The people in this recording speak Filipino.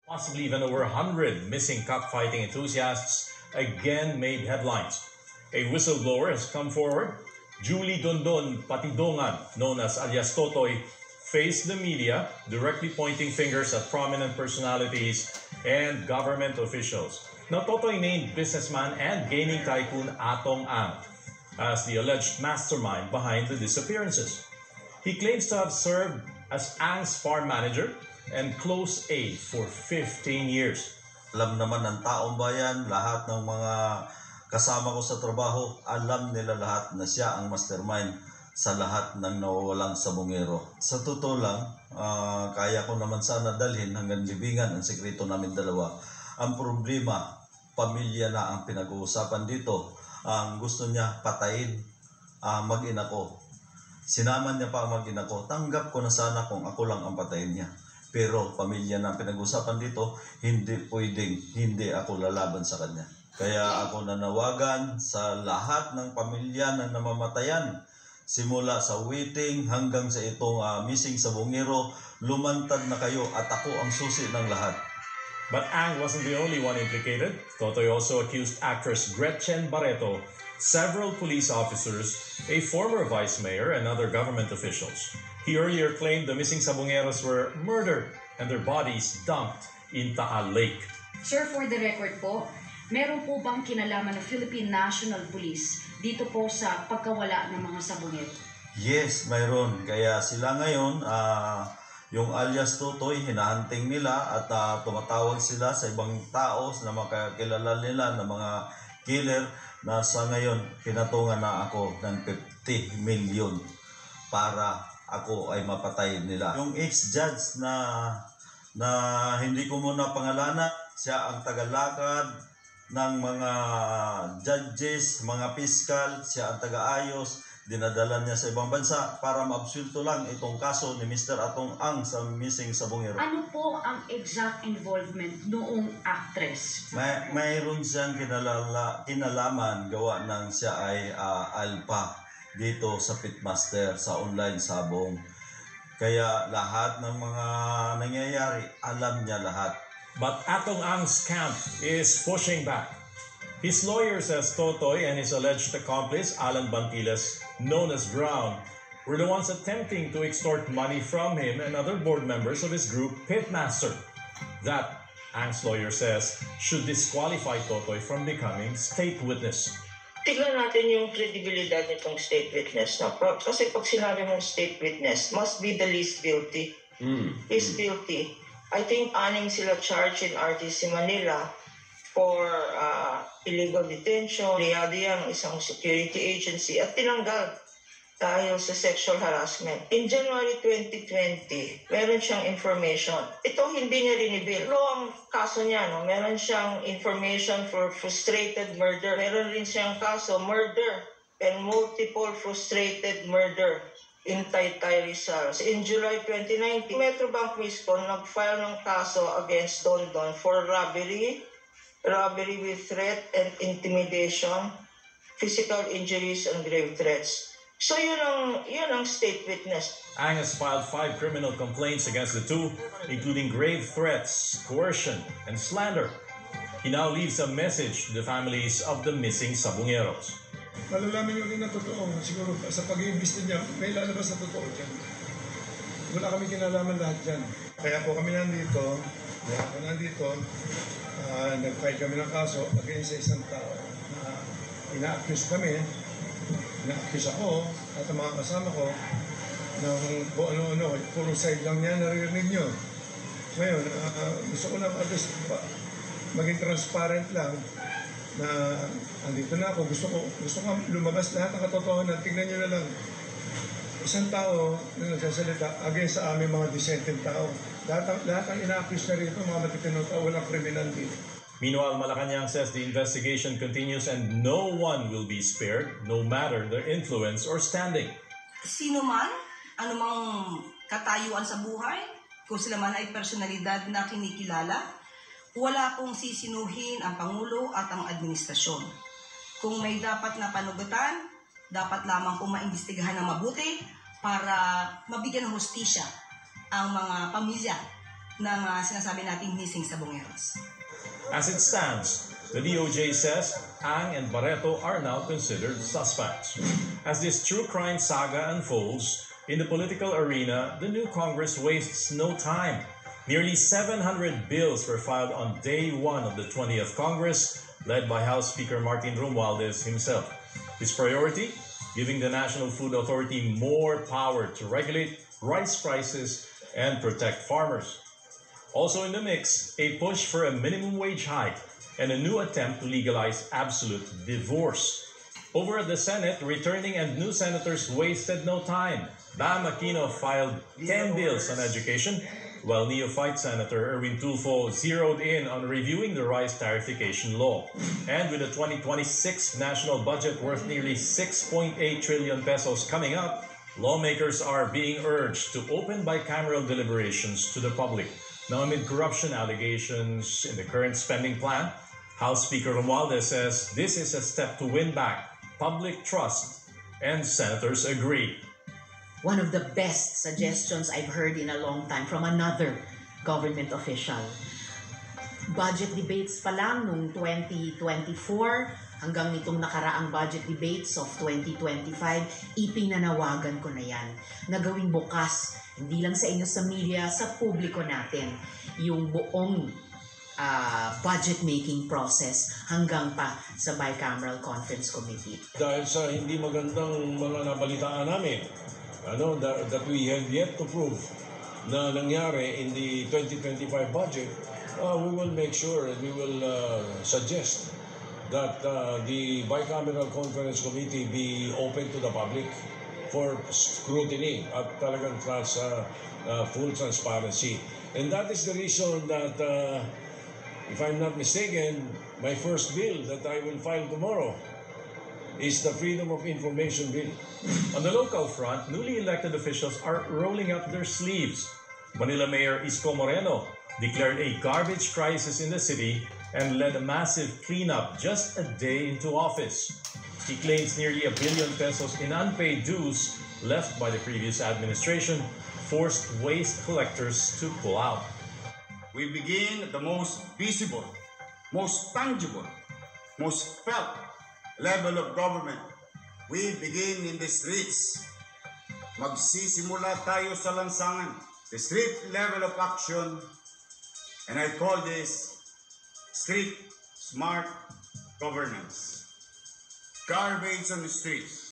Possibly even over 100 missing cockfighting enthusiasts again made headlines. A whistleblower has come forward. Julie Dondon Patidongan, known as alias Totoy, faced the media, directly pointing fingers at prominent personalities and government officials. Now, Totoy named businessman and gaming tycoon Atong Ang as the alleged mastermind behind the disappearances. He claims to have served as Ang's farm manager and close aide for 15 years. Alam naman ng taong bayan, lahat ng mga kasama ko sa trabaho, alam nila lahat na siya ang mastermind sa lahat ng nawawalang sabongero. Sa totoo lang, kaya ko naman sana dalhin hanggang libingan ang sekreto namin dalawa. Ang problema, pamilya na ang pinag-uusapan dito. Ang gusto niya patayin mag-ina ko. Sinaman niya pa ang mag-ina ko. Tanggap ko na sana kung ako lang ang patayin niya. Pero pamilya na pinag-uusapan dito, hindi pwedeng hindi ako lalaban sa kanya. Kaya ako nanawagan sa lahat ng pamilya na namamatayan, simula sa waiting hanggang sa itong missing sabongero, lumantad na kayo at ako ang susi ng lahat. But Ang wasn't the only one implicated. Totoy also accused actress Gretchen Barreto, several police officers, a former vice mayor, and other government officials. He earlier claimed the missing sabongeros were murdered and their bodies dumped in Taal Lake. Sir, for the record po, meron po bang kinalaman ng Philippine National Police dito po sa pagkawala ng mga sabongero? Yes, mayroon. Kaya sila ngayon, yung alias Totoy, hinahunting nila at tumatawag sila sa ibang tao na makakilala nila ng mga killer na sa ngayon pinatungan na ako ng 50 million para ako ay mapatay nila. Yung ex-judge na hindi ko muna pangalanan, siya ang tagalakad ng mga judges, mga piskal, siya ang taga-ayos, dinadala niya sa ibang bansa para maabsulto lang itong kaso ni Mr. Atong Ang sa missing sabongero. Ano po ang exact involvement noong actress? Mayroon siyang kinalaman gawa ng siya ay alpha dito sa Pitmaster sa online sabong. Kaya lahat ng mga nangyayari, alam niya lahat. But Atong Ang's camp is pushing back. His lawyer says Totoy and his alleged accomplice, Alan Bantiles, known as Brown, were the ones attempting to extort money from him and other board members of his group, Pitmaster. That, Ang's lawyer says, should disqualify Totoy from becoming state witness. Tignan natin yung credibilidad nitong state witness. No? Kasi pag sinabi mong state witness, must be the least guilty. Is guilty. I think aning sila charged in RTC Manila for illegal detention. Liyado yan isang security agency at tinanggal dahil sa sexual harassment. In January 2020, meron siyang information. Ito hindi niya rinibil. Pero ang kaso niya, no? Meron siyang information for frustrated murder. Meron rin siyang kaso, murder and multiple frustrated murder in Taytay Rizal. In July 2019, Metrobank Miscon nag-file ng kaso against Dondon for robbery with threat and intimidation, physical injuries, and grave threats. So yun ang state witness. Ang has filed 5 criminal complaints against the two, including grave threats, coercion, and slander. He now leaves a message to the families of the missing sabongeros. Malalaman nyo rin na totoo. Siguro sa pag-iimbesti niya, may lalabas na totoo dyan. Wala kami kinalaman lahat dyan. Kaya po kami nandito, nag-fight kami ng kaso against sa isang tao na ina-accuse kami. Na-accuse ako at ang mga kasama ko ng ano-ano, puro side lang niya naririnig nyo. Ngayon, gusto ko lang at least maging transparent lang na andito na ako. Gusto ko lumabas lahat ng katotohanan. Tingnan nyo na lang. Isang tao na nagsasalita against sa aming mga dissenting tao. Lahat ang ina-accuse na rito, mga matitinong tao, walang kriminal dito. Meanwhile, Malacanang says the investigation continues and no one will be spared, no matter their influence or standing. Sino man, anumang katayuan sa buhay, kung sila man ay personalidad na kinikilala, wala pong sisinuhin ang Pangulo at ang administrasyon. Kung may dapat na panugatan, dapat lamang pong maimbestigahan ng mabuti para mabigyan ng hustisya ang mga pamilya ng sinasabi nating missing sa Bungeros. As it stands, the DOJ says Ang and Barreto are now considered suspects. As this true crime saga unfolds, in the political arena, the new Congress wastes no time. Nearly 700 bills were filed on day one of the 20th Congress, led by House Speaker Martin Romualdez himself. His priority? Giving the National Food Authority more power to regulate rice prices and protect farmers. Also in the mix, a push for a minimum wage hike and a new attempt to legalize absolute divorce. Over at the Senate, returning and new senators wasted no time. Bam Aquino filed 10 bills on education, while neophyte Senator Erwin Tulfo zeroed in on reviewing the rice tarification law. And with the 2026 national budget worth nearly 6.8 trillion pesos coming up, lawmakers are being urged to open bicameral deliberations to the public. Now, amid corruption allegations in the current spending plan, House Speaker Romualdez says this is a step to win back public trust, and senators agree. One of the best suggestions I've heard in a long time from another government official. Budget debates pa lang noong 2024 hanggang nitong nakaraang budget debates of 2025, ipinanawagan ko na yan. Nagawing bukas, hindi lang sa inyo sa media, sa publiko natin, yung buong budget-making process hanggang pa sa Bicameral Conference Committee. Dahil sa hindi magandang mga nabalitaan namin, that we have yet to prove na nangyari in the 2025 budget, we will make sure and we will suggest that the Bicameral Conference Committee be open to the public for scrutiny at talagang full transparency. And that is the reason that, if I'm not mistaken, my first bill that I will file tomorrow is the Freedom of Information Bill. On the local front, newly elected officials are rolling up their sleeves. Manila Mayor Isko Moreno declared a garbage crisis in the city and led a massive cleanup just a day into office. He claims nearly 1 billion pesos in unpaid dues left by the previous administration forced waste collectors to pull out. We begin at the most visible, most tangible, most felt level of government. We begin in the streets. Magsisimula tayo sa lansangan, the street level of action, and I call this street smart governance. Garbage on the streets.